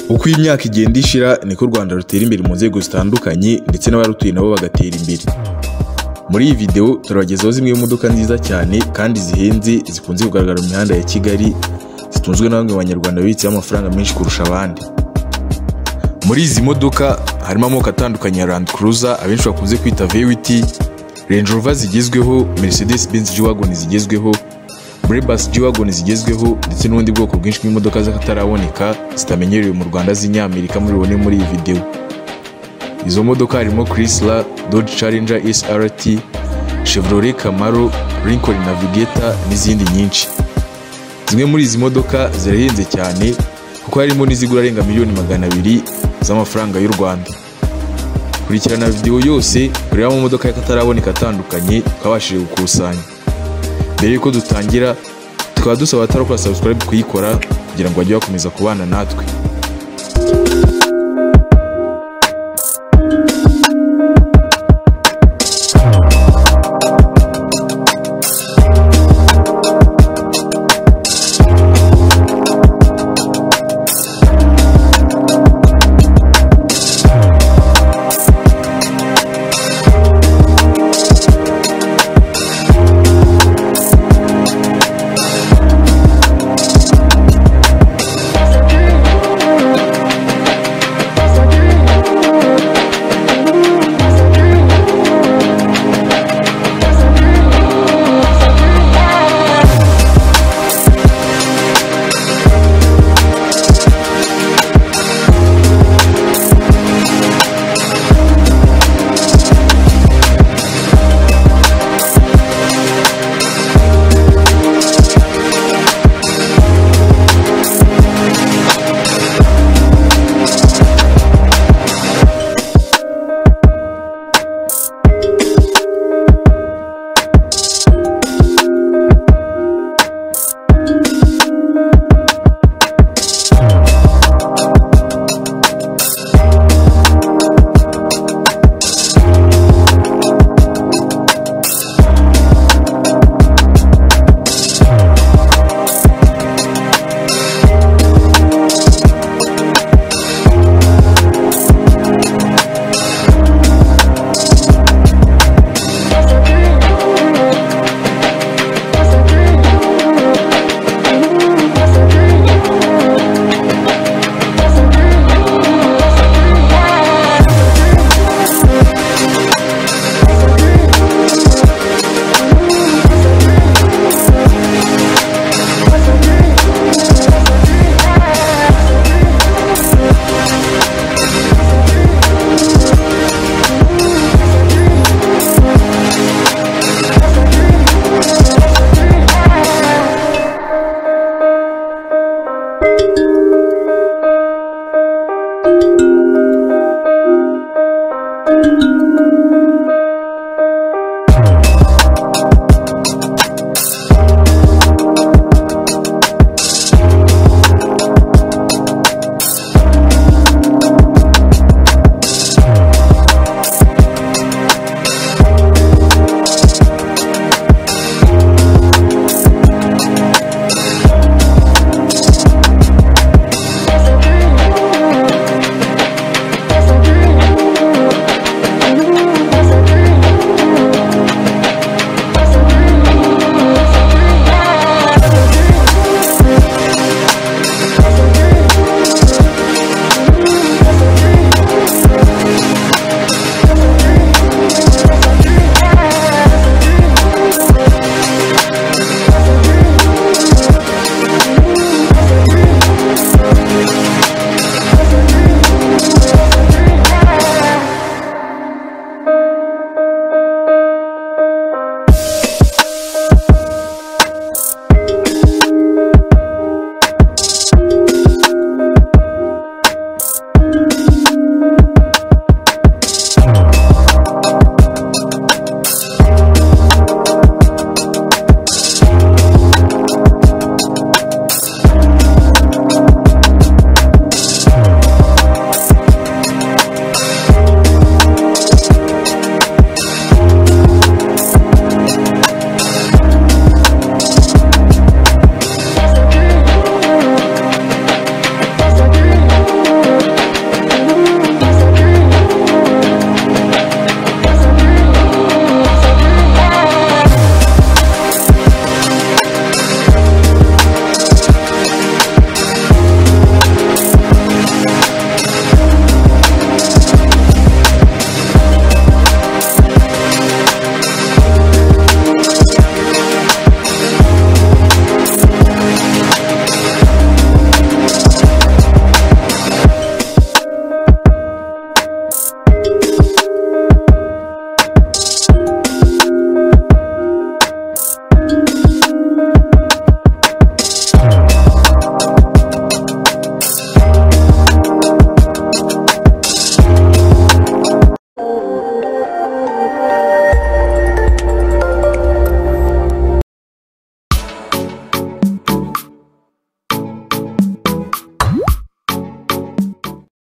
Uko imyaka igenda ishira niko u Rwanda rutera imbere mu nzego zitandukanye ndetse n'abarutuye nabo bagatera imbere. Muri iyi video turabagezaho zimwe mu modoka nziza cyane kandi zihenze zikunze kugaragara mu mihanda ya Kigali, zitunzwe na bamwe mu banyarwanda bibitseho amafaranga menshi kurusha abandi. Muri izi modoka harimo amoko atandukanye ya Land Cruiser abenshi bakunze kwita V8, Range Rover zigezweho, Mercedes Benz G-Wagon zigezweho, Brabus G-Wagon zigezweho ndetse n'ubundi bwoko bwinshi bw'imodoka z'akataraboneka zitamenyerewe mu Rwanda z'inyamerika muri iyi video. Izo modoka harimo Chrysler, Dodge Challenger SRT, Chevrolet Camaro, Lincoln Navigator n'izindi nyinshi. Zimwe muri izi modoka zirahenze cyane kuko harimo n'izigura arenga miliyoni 200 z'amafaranga y'u Rwanda. Kurikirana video yose ureba mu modoka y'akataraboneka atandukanye twabashije gukusanya. Mbere yuko dutangira tukaba dusaba atarakora subscribe kuyikora kugira ngo bajye bakomeza kubana natwe.